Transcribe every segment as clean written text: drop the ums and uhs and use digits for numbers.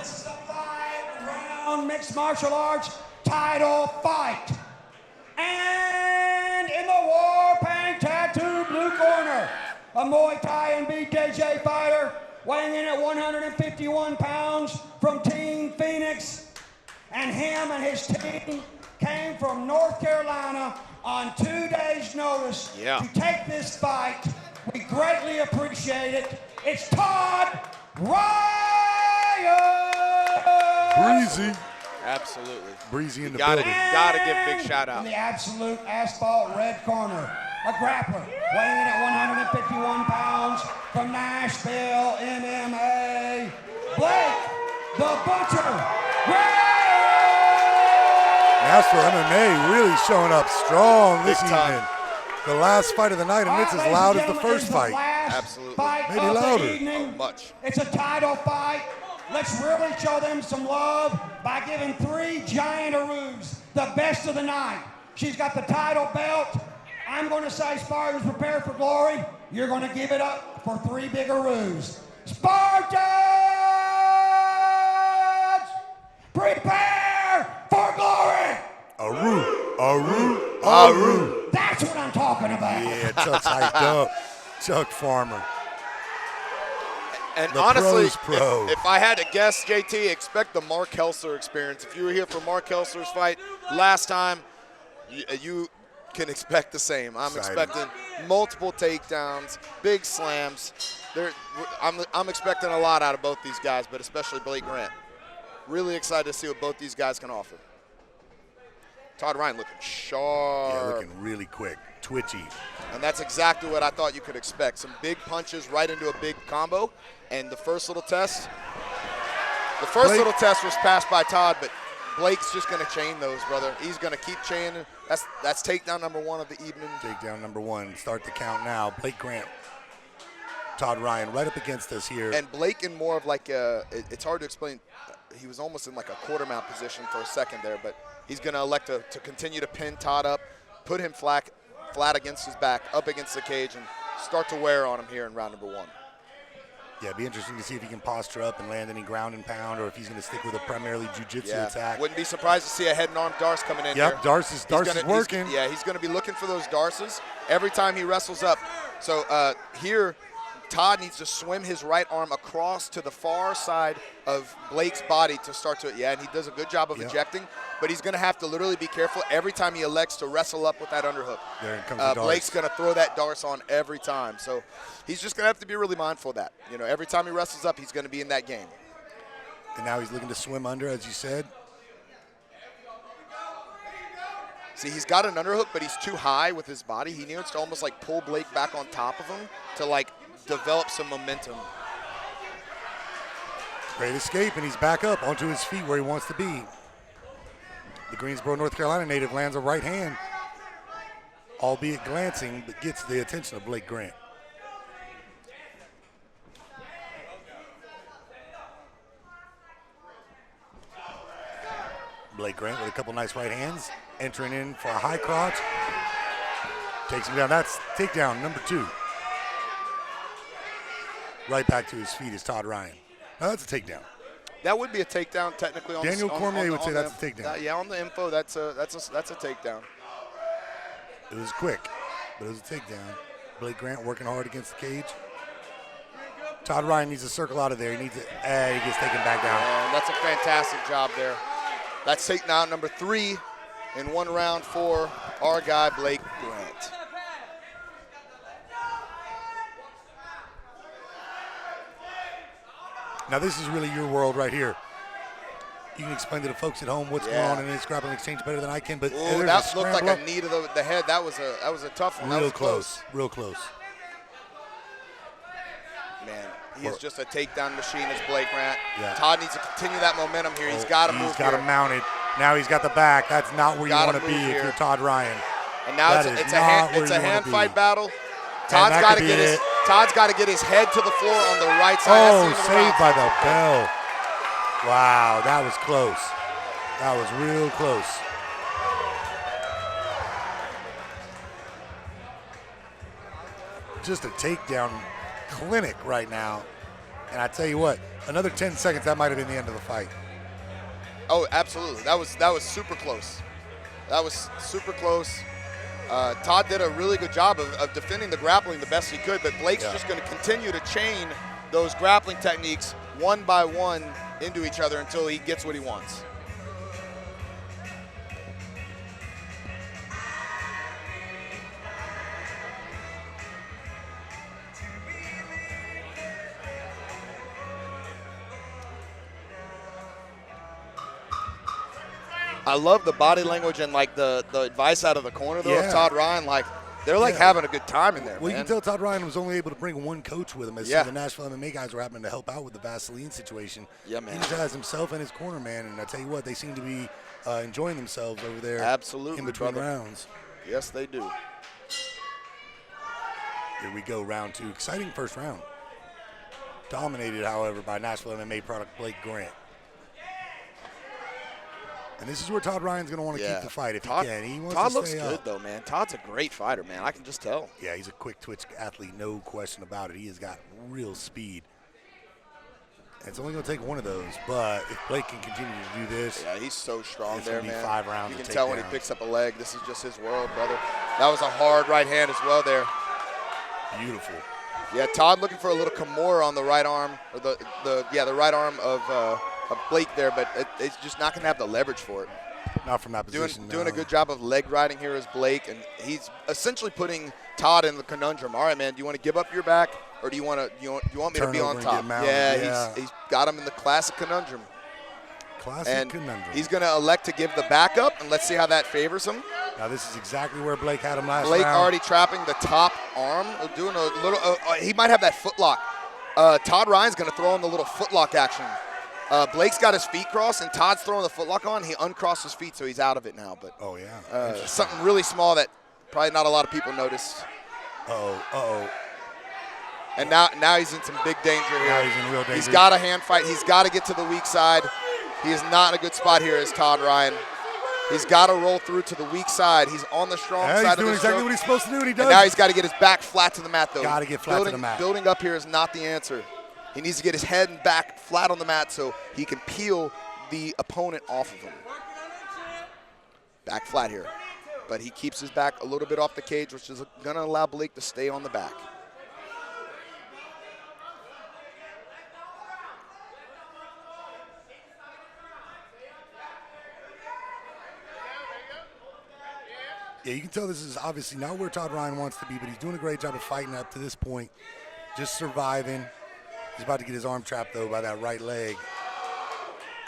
This is the 5-round mixed martial arts title fight. And in the war paint tattoo blue corner, a Muay Thai and BJJ fighter weighing in at 151 pounds from Team Phoenix. And him and his team came from North Carolina on 2 days' notice to take this fight. We greatly appreciate it. It's Todd Ryan! Breezy. Absolutely. Breezy in the building. Gotta give a big shout out. In the absolute asphalt red corner, a grappler weighing in at 151 pounds from Nashville, MMA, Blake the Butcher Ryan! Nashville MMA really showing up strong this evening. The last fight of the night, and it's as loud as the first fight. Absolutely. Maybe louder. Much. It's a title fight. Let's really show them some love by giving 3 giant-aroos the best of the night. She's got the title belt. I'm going to say Spartans prepare for glory. You're going to give it up for 3 big-aroos. Spartans, prepare for glory. Aroo, aroo, aroo. That's what I'm talking about. Yeah, Chuck's hyped up. Chuck Farmer. And the honestly, pro. if I had to guess, JT, expect the Mark Helsler experience. If you were here for Mark Helsler's fight last time, you can expect the same. I'm expecting multiple takedowns, big slams. I'm expecting a lot out of both these guys, but especially Blake Grant. Really excited to see what both these guys can offer. Todd Ryan looking sharp. Yeah, looking really quick, twitchy. And that's exactly what I thought you could expect. Some big punches right into a big combo. And the first little test was passed by Todd, but Blake's just going to chain those, brother. He's going to keep chaining. That's takedown number 1 of the evening. Takedown number 1. Start the count now. Blake Grant, Todd Ryan right up against us here. And Blake in more of like it's hard to explain. He was almost in like a quarter mount position for a second there, but he's going to elect to continue to pin Todd up, put him flat against his back, up against the cage, and start to wear on him here in round number 1. Yeah, it'd be interesting to see if he can posture up and land any ground and pound, or if he's going to stick with a primarily jiu-jitsu attack. Wouldn't be surprised to see a head and arm Darce coming in. Yep, here. Darce is working. He's going to be looking for those Darces every time he wrestles up. So here, Todd needs to swim his right arm across to the far side of Blake's body to start to, and he does a good job of ejecting, but he's going to have to literally be careful every time he elects to wrestle up with that underhook. There comes the Darce. Blake's going to throw that Darce on every time. So he's just going to have to be really mindful of that. You know, every time he wrestles up, he's going to be in that game. And now he's looking to swim under, as you said. See, he's got an underhook, but he's too high with his body. He needs to almost like pull Blake back on top of him to like develop some momentum. Great escape, and he's back up onto his feet where he wants to be. The Greensboro, North Carolina native lands a right hand, albeit glancing, but gets the attention of Blake Grant. Blake Grant with a couple nice right hands, entering in for a high crotch. Takes him down. That's takedown number 2. Right back to his feet is Todd Ryan. Now that's a takedown. That would be a takedown technically. Daniel Cormier would say that's a takedown. Yeah, on the info, that's a takedown. It was quick, but it was a takedown. Blake Grant working hard against the cage. Todd Ryan needs to circle out of there. He needs to, he gets taken back down. And that's a fantastic job there. That's takedown number 3 in 1 round for our guy, Blake Grant. Now this is really your world right here. You can explain to the folks at home what's going on in this grappling exchange better than I can. But that looked like a knee to the head. That was a tough one. Real close. Real close. Man, he is just a takedown machine as Blake Grant. Yeah. Todd needs to continue that momentum here. He's got to move. He's got him mounted. Now he's got the back. That's not where you want to be if you're Todd Ryan. And now it's a hand fight battle. Todd's got to get his head to the floor on the right side. Oh, saved by the bell. Wow, that was close. That was real close. Just a takedown clinic right now. And I tell you what, another 10 seconds, that might have been the end of the fight. Oh, absolutely. That was super close. That was super close. Todd did a really good job of defending the grappling the best he could, but Blake's just going to continue to chain those grappling techniques one by one into each other until he gets what he wants. I love the body language and like the advice out of the corner though of Todd Ryan. Like they're like having a good time in there. Well, man. you can tell Todd Ryan was only able to bring one coach with him as some of the Nashville MMA guys were happening to help out with the Vaseline situation. Yeah, man. He just has himself and his corner man, and I tell you what, they seem to be enjoying themselves over there. Absolutely, in between rounds. Yes, they do. Here we go, round 2. Exciting first round. Dominated, however, by Nashville MMA product Blake Grant. And this is where Todd Ryan's going to want to keep the fight if he can. He wants Todd to looks stay good, up. though, man. Todd's a great fighter, man. I can just tell. Yeah, he's a quick twitch athlete, no question about it. He has got real speed. And it's only going to take one of those, but if Blake can continue to do this. Yeah, he's so strong there, man. 5 rounds. You can tell when he picks up a leg. This is just his world, brother. That was a hard right hand as well there. Beautiful. Yeah, Todd looking for a little Kimura on the right arm, or the right arm of Blake there, but it's just not going to have the leverage for it. Not from that position. Doing a good job of leg riding here is Blake, and he's essentially putting Todd in the conundrum. All right, man, do you want to give up your back, or do you want me to be on top? Yeah, he's got him in the classic conundrum. Conundrum. He's going to elect to give the back up, and let's see how that favors him. Now this is exactly where Blake had him last Blake round. already trapping the top arm, doing a little. He might have that footlock. Todd Ryan's going to throw in the little footlock action. Blake's got his feet crossed, and Todd's throwing the footlock on. He uncrossed his feet, so he's out of it now. But something really small that probably not a lot of people noticed. And now he's in some big danger here. Now he's in real danger. He's got a hand fight. He's got to get to the weak side. He is not in a good spot here as Todd Ryan. He's got to roll through to the weak side. He's on the strong side of the He's doing exactly what he's supposed to do, and he does. And now he's got to get his back flat to the mat, though. Got to get flat to the mat. Building up here is not the answer. He needs to get his head and back flat on the mat so he can peel the opponent off of him. Back flat here. But he keeps his back a little bit off the cage, which is going to allow Blake to stay on the back. Yeah, you can tell this is obviously not where Todd Ryan wants to be, but he's doing a great job of fighting up to this point, just surviving. He's about to get his arm trapped, though, by that right leg.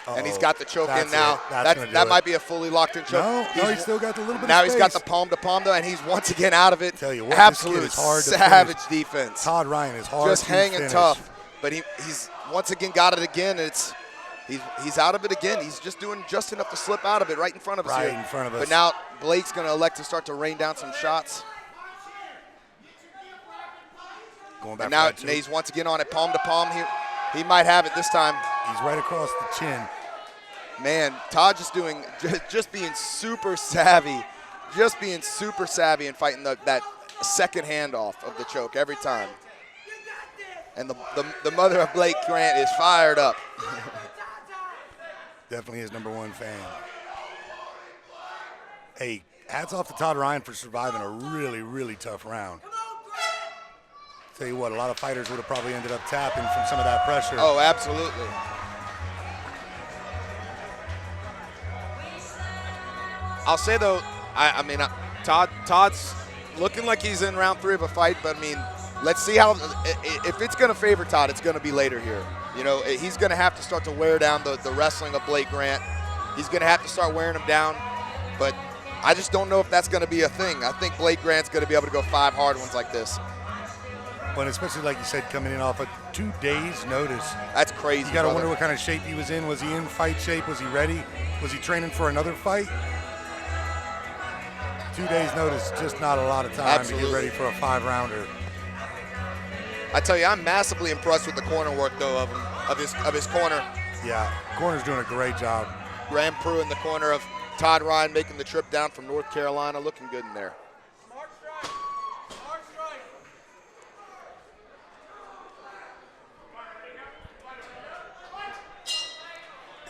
And he's got the choke in now. That might be a fully locked-in choke. No, he's still got the little bit now of space. He's got the palm-to-palm, though, and he's once again out of it. Tell you what, absolute savage defense. Todd Ryan is hard just to hanging finish. tough, but he's once again got it again. He's out of it again. He's just doing just enough to slip out of it right in front of us here. Right in front of us. But now Blake's going to elect to start to rain down some shots. Going back and now for he's once again on it, palm to palm. He might have it this time. He's right across the chin. Man, Todd just being super savvy, and fighting that second handoff of the choke every time. And the mother of Blake Grant is fired up. Definitely his #1 fan. Hey, hats off to Todd Ryan for surviving a really, really tough round. Tell you what, a lot of fighters would have probably ended up tapping from some of that pressure. Oh, absolutely. I'll say, though, I mean, Todd's looking like he's in round 3 of a fight, but, I mean, let's see how – if it's going to favor Todd, it's going to be later here. You know, he's going to have to start to wear down the wrestling of Blake Grant. He's going to have to start wearing him down, but I just don't know if that's going to be a thing. I think Blake Grant's going to be able to go 5 hard ones like this. But especially, like you said, coming in off of 2 days' notice. That's crazy, You got to wonder what kind of shape he was in. Was he in fight shape? Was he ready? Was he training for another fight? 2 days' notice, just not a lot of time to get ready for a 5-rounder. I tell you, I'm massively impressed with the corner work, though, of his corner. Yeah, corner's doing a great job. Graham Prue in the corner of Todd Ryan making the trip down from North Carolina, looking good in there.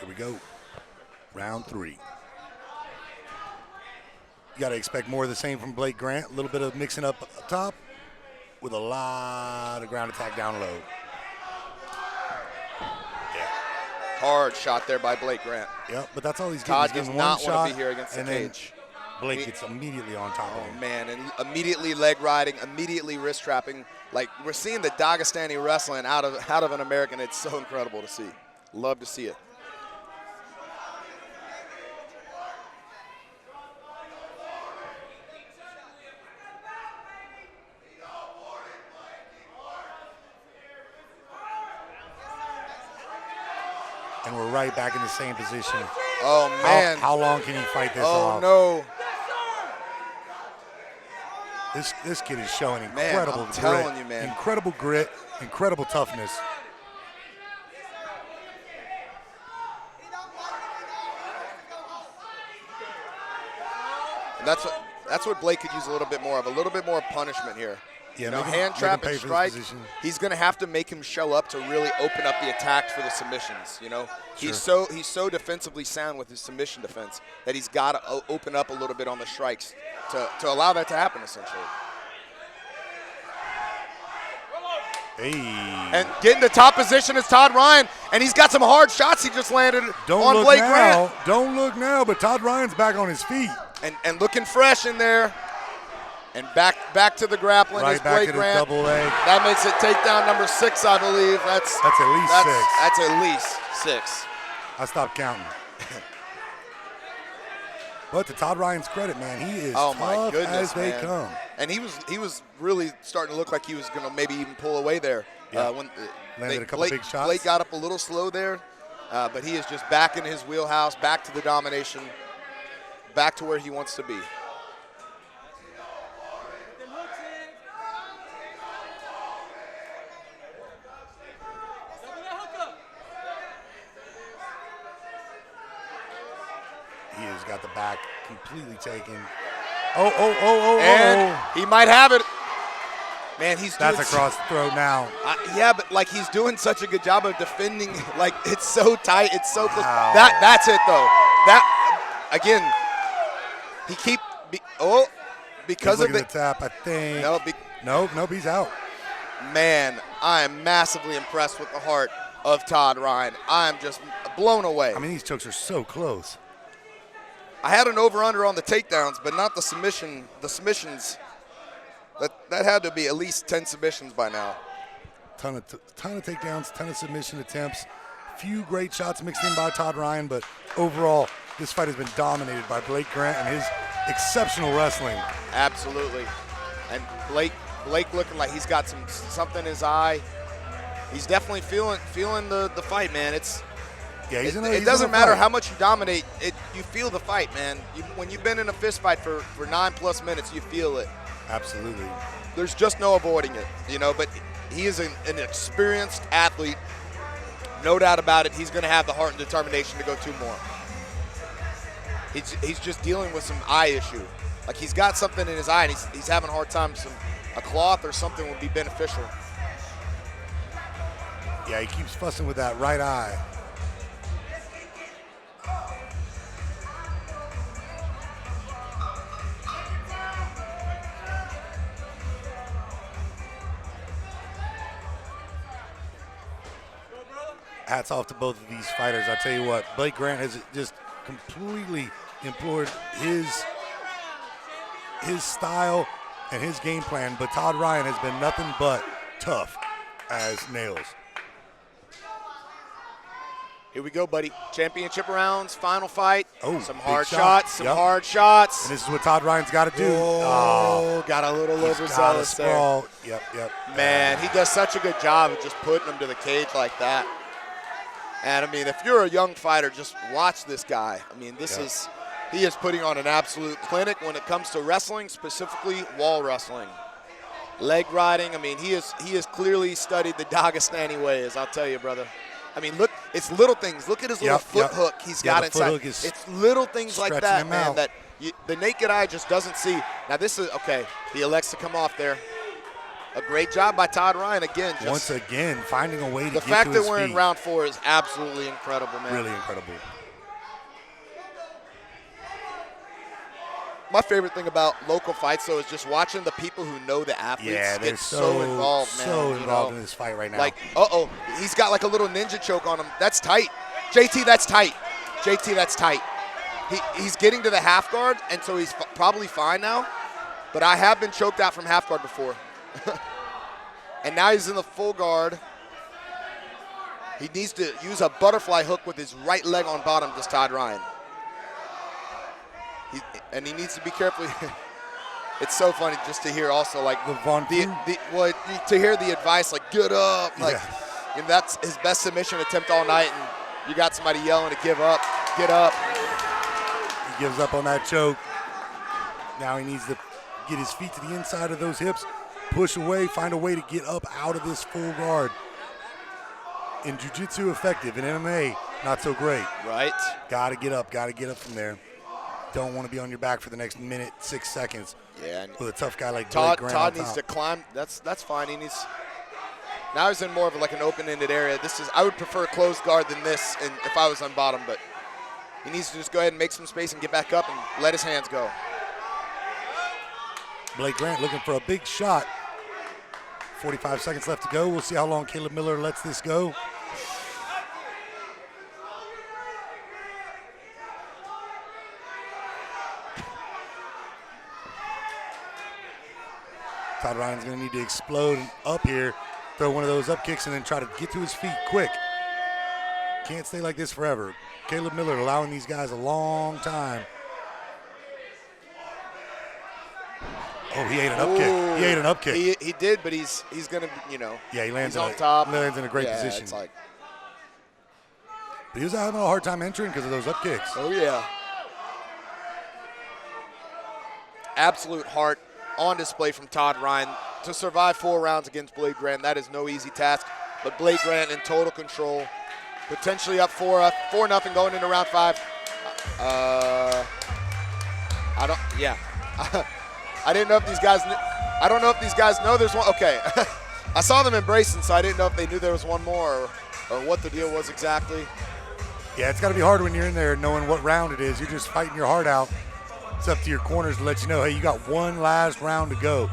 Here we go. Round 3. You got to expect more of the same from Blake Grant. A little bit of mixing up top with a lot of ground attack down low. Hard shot there by Blake Grant. Yep, but that's all he's getting. Todd He's does getting not one want to shot, be here against the and then cage. Blake gets immediately on top of him. Oh, man, and immediately leg riding, immediately wrist trapping. Like, we're seeing the Dagestani wrestling out of an American. It's so incredible to see. Love to see it. And we're right back in the same position. Oh, man. How long can he fight this off? Oh, no. This kid is showing incredible I'm telling you, man. Incredible grit, incredible toughness. And that's what Blake could use a little bit more of, a little bit more punishment here. Yeah, hand trap and strike. He's going to have to make him show up to really open up the attacks for the submissions. You know, Sure. he's so defensively sound with his submission defense that he's got to open up a little bit on the strikes to allow that to happen, essentially. Hey. And getting the top position is Todd Ryan, and he's got some hard shots he just landed on Blake Grant. Don't look now, but Todd Ryan's back on his feet. And looking fresh in there. And back to the grappling is Blake Grant. Double leg. That makes it takedown number 6, I believe. That's at least 6. That's at least 6. I stopped counting. But to Todd Ryan's credit, man, he is tough as they come. And he was really starting to look like he was going to maybe even pull away there. Yeah. Landed a couple big shots. Blake got up a little slow there, but he is just back in his wheelhouse, back to the domination, back to where he wants to be. He has got the back completely taken. Oh. And he might have it. Man, That's across the throat now. Yeah, but like he's doing such a good job of defending. Like it's so tight, it's so close. Wow. That's it though. That again, because he's of the tap, I think. Nope, he's out. Man, I am massively impressed with the heart of Todd Ryan. I am just blown away. I mean, these chokes are so close. I had an over-under on the takedowns, but not the submission. The submissions, that had to be at least 10 submissions by now. Ton of takedowns, ton of submission attempts. Few great shots mixed in by Todd Ryan, but overall, this fight has been dominated by Blake Grant and his exceptional wrestling. Absolutely. And Blake looking like he's got something in his eye. He's definitely feeling the fight, man. It doesn't matter how much you dominate. You feel the fight, man. When you've been in a fist fight for 9+ minutes, you feel it. Absolutely. There's just no avoiding it, you know. But he is an experienced athlete, no doubt about it. He's going to have the heart and determination to go 2 more. He's just dealing with some eye issue. Like he's got something in his eye, and he's having a hard time. A cloth or something would be beneficial. Yeah, he keeps fussing with that right eye. Hats off to both of these fighters. I tell you what, Blake Grant has just completely employed his style and his game plan, but Todd Ryan has been nothing but tough as nails. Here we go, buddy. Championship rounds, final fight. Oh, some hard shots, hard shots. And this is what Todd Ryan's got to do. Got a little overzealous there. Yep. Man, he does such a good job of just putting him to the cage like that. And, I mean, if you're a young fighter, just watch this guy. I mean, he is putting on an absolute clinic when it comes to wrestling, specifically wall wrestling. Leg riding, I mean, he has clearly studied the Dagestani ways, I'll tell you, brother. I mean, look, it's little things. Look at his little foot hook he's got inside. It's little things like that, man, that the naked eye just doesn't see. Now, this is, okay, he elects to come off there. A great job by Todd Ryan again. Just once again, finding a way to get to his feet. The fact that we're in round 4 is absolutely incredible, man. Really incredible. My favorite thing about local fights, though, is just watching the people who know the athletes they're get so involved, man. So involved in this fight right now. Like, he's got like a little ninja choke on him. That's tight. JT, that's tight. JT, that's tight. He's getting to the half guard, and so he's probably fine now. But I have been choked out from half guard before. And now he's in the full guard. He needs to use a butterfly hook with his right leg on bottom, does Todd Ryan. And he needs to be careful. It's so funny just to hear also like to hear the advice like get up, like and that's his best submission attempt all night, and you got somebody yelling to give up, get up. He gives up on that choke. Now he needs to get his feet to the inside of those hips, push away, find a way to get up out of this full guard. In jiu-jitsu, effective. In MMA, not so great. Right. Got to get up from there. Don't want to be on your back for the next minute, 6 seconds. Yeah. With a tough guy like Todd Blake Grant Todd on needs top. to climb. That's fine. He needs. Now he's in more of like an open-ended area. I would prefer a closed guard than this, and if I was on bottom, but he needs to just go ahead and make some space and get back up and let his hands go. Blake Grant looking for a big shot. 45 seconds left to go. We'll see how long Caleb Miller lets this go. Todd Ryan's going to need to explode up here, throw one of those up kicks, and then try to get to his feet quick. Can't stay like this forever. Caleb Miller allowing these guys a long time. Oh, he ate an up kick. He ate an up kick. He did, but he's going to, Yeah, he lands on top. Lands in a great position. It's like, but he was having a hard time entering because of those up kicks. Oh, yeah. Absolute heart on display from Todd Ryan. To survive 4 rounds against Blake Grant, that is no easy task. But Blake Grant in total control. Potentially up 4-0 going into round 5. I didn't know if these guys knew. I don't know if these guys know there's one. Okay. I saw them embracing, so I didn't know if they knew there was one more or what the deal was exactly. Yeah, it's got to be hard when you're in there knowing what round it is. You're just fighting your heart out. It's up to your corners to let you know, hey, you got one last round to go.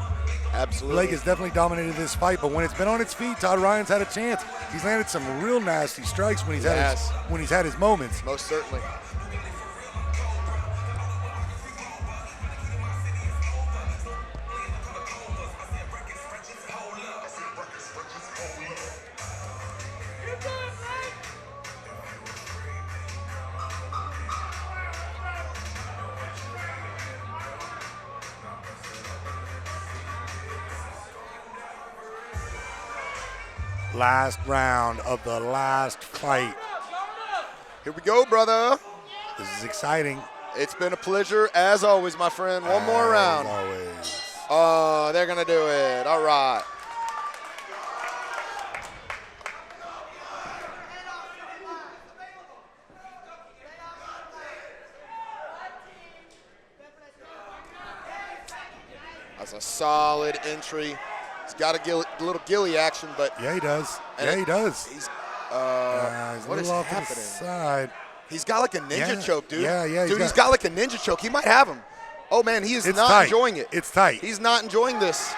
Absolutely. Blake has definitely dominated this fight, but when it's been on its feet, Todd Ryan's had a chance. He's landed some real nasty strikes when he's had his moments. Most certainly. Last round of the last fight. Here we go, brother. This is exciting. It's been a pleasure, as always, my friend. One more round. As always. Oh, they're going to do it. All right. That's a solid entry. He's got a little ghillie action, but yeah, he does. Yeah, he does. He's what is happening? To the side. He's got like a ninja choke, dude. Yeah. Dude, he's got like a ninja choke. He might have him. Oh man, he is not enjoying it. It's tight. He's not enjoying this.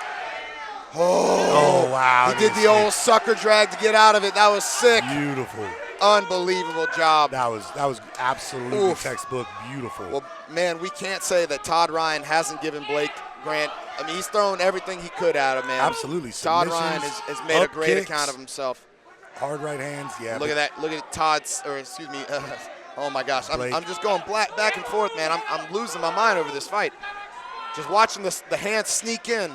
Oh wow. He did the old sucker drag to get out of it. That was sick. Beautiful. Unbelievable job. That was absolutely textbook beautiful. Well, man, we can't say that Todd Ryan hasn't given Blake Grant. I mean, he's thrown everything he could at him, man. Absolutely. Todd Ryan has made a great account of himself. Hard right hands, yeah. Look at that. Look at Todd's, oh my gosh. I'm just going back and forth, man. I'm losing my mind over this fight. Just watching the hands sneak in.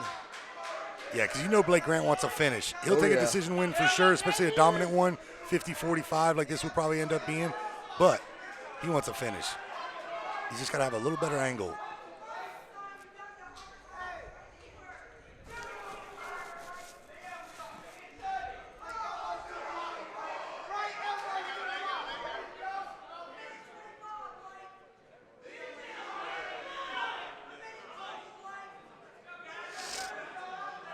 Yeah, because you know Blake Grant wants a finish. He'll take a decision win for sure, especially a dominant one, 50-45 like this would probably end up being. But he wants a finish. He's just got to have a little better angle.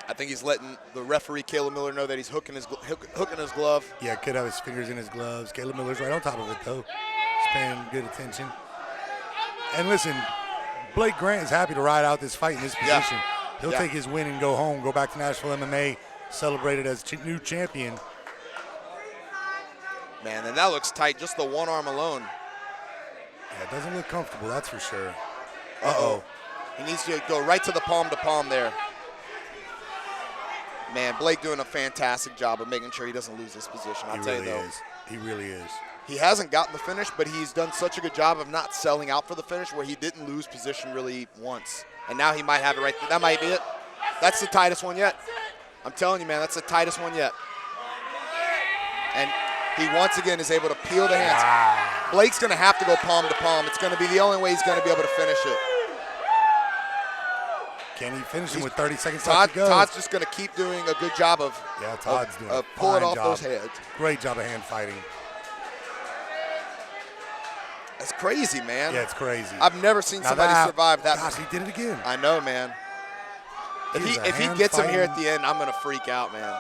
I think he's letting the referee, Caleb Miller, know that he's hooking his glove. Yeah, could have his fingers in his gloves. Caleb Miller's right on top of it, though. He's paying good attention. And listen, Blake Grant is happy to ride out this fight in this position. He'll take his win and go home, go back to Nashville MMA, celebrate it as new champion. Man, and that looks tight, just the one arm alone. Yeah, it doesn't look comfortable, that's for sure. Uh-oh. He needs to go right to the palm there. Man, Blake doing a fantastic job of making sure he doesn't lose this position. I'll tell you, though. He really is. He hasn't gotten the finish, but he's done such a good job of not selling out for the finish where he didn't lose position really once. And now he might have it right there. That might be it. That's the tightest one yet. I'm telling you, man, that's the tightest one yet. And he once again is able to peel the hands. Wow. Blake's going to have to go palm to palm. It's going to be the only way he's going to be able to finish it. Can he finish him with 30 seconds left to go? Todd's just going to keep doing a good job of Todd's doing a pulling fine off job. those heads. Great job of hand fighting. That's crazy, man. Yeah, it's crazy. I've never seen somebody survive that. Gosh, he did it again. I know, man. If he gets him here at the end, I'm going to freak out, man.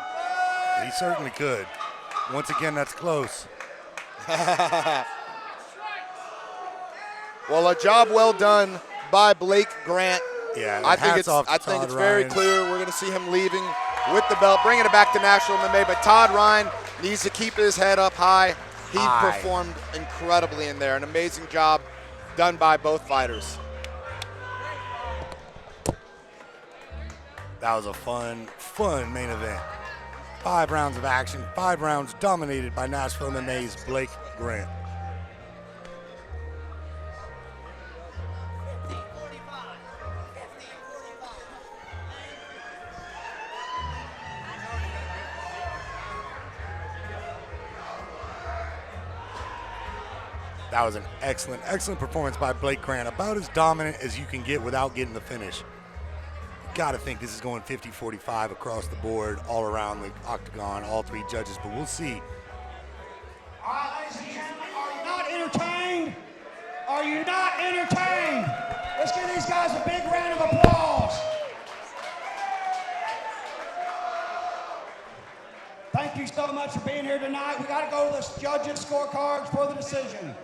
He certainly could. Once again, that's close. Well, a job well done by Blake Grant. Yeah, I think it's very clear we're going to see him leaving with the belt, bringing it back to National MMA. But Todd Ryan needs to keep his head up high. He performed incredibly in there. An amazing job done by both fighters. That was a fun main event. 5 rounds of action, 5 rounds dominated by Nashville MMA's Blake Grant. That was an excellent performance by Blake Grant. About as dominant as you can get without getting the finish. You gotta think this is going 50-45 across the board, all around the octagon, all 3 judges, but we'll see. All right, ladies and gentlemen, are you not entertained? Are you not entertained? Let's give these guys a big round of applause. Thank you so much for being here tonight. We got to go to the judges' scorecards for the decision.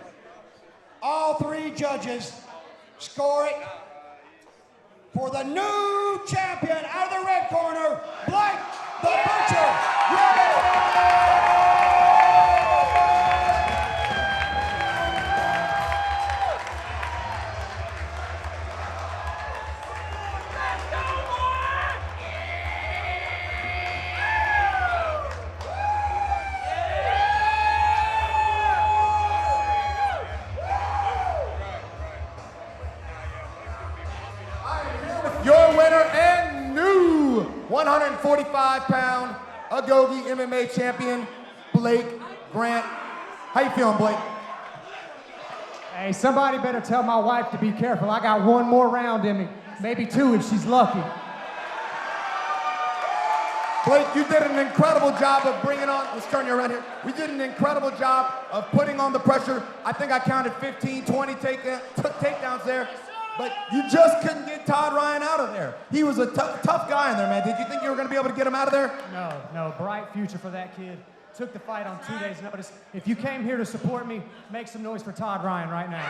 All 3 judges score it for the new champion out of the red corner, Blake the Butcher. Your winner and new 145-pound Agoge MMA champion, Blake Grant. How you feeling, Blake? Hey, somebody better tell my wife to be careful. I got 1 more round in me, maybe 2 if she's lucky. Blake, you did an incredible job of bringing on, let's turn you around here. We did an incredible job of putting on the pressure. I think I counted 15, 20 takedowns there. But you just couldn't get Todd Ryan out of there. He was a tough guy in there, man. Did you think you were going to be able to get him out of there? No, bright future for that kid. Took the fight on 2 days' notice. If you came here to support me, make some noise for Todd Ryan right now.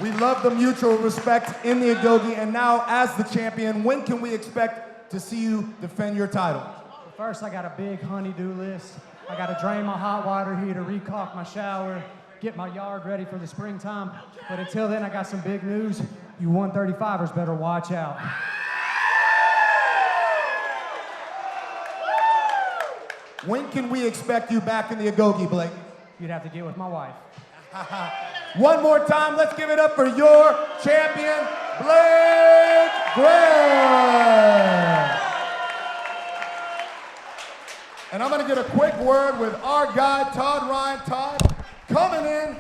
We love the mutual respect in the Agoge, and now as the champion, when can we expect to see you defend your title? Well, first, I got a big honey-do list. I got to drain my hot water heater, recaulk my shower, get my yard ready for the springtime. But until then, I got some big news. You 135ers better watch out. When can we expect you back in the Agoge, Blake? You'd have to get with my wife. One more time, let's give it up for your champion, Blake Grant. And I'm gonna get a quick word with our guy, Todd Ryan. Todd, coming in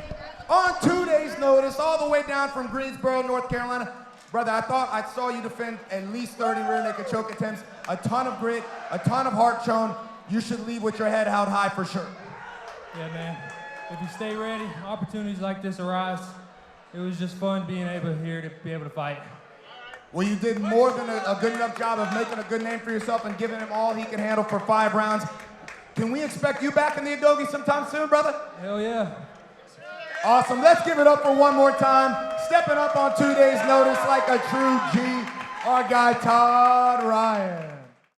on 2 days' notice, all the way down from Greensboro, North Carolina. Brother, I thought I saw you defend at least 30 rear naked choke attempts, a ton of grit, a ton of heart shown. You should leave with your head held high for sure. Yeah, man. If you stay ready, opportunities like this arise. It was just fun being here to be able to fight. Well, you did more than a good enough job of making a good name for yourself and giving him all he can handle for 5 rounds. Can we expect you back in the Adobe sometime soon, brother? Hell yeah. Awesome. Let's give it up for one more time. Stepping up on 2 days' notice like a true G, our guy Todd Ryan.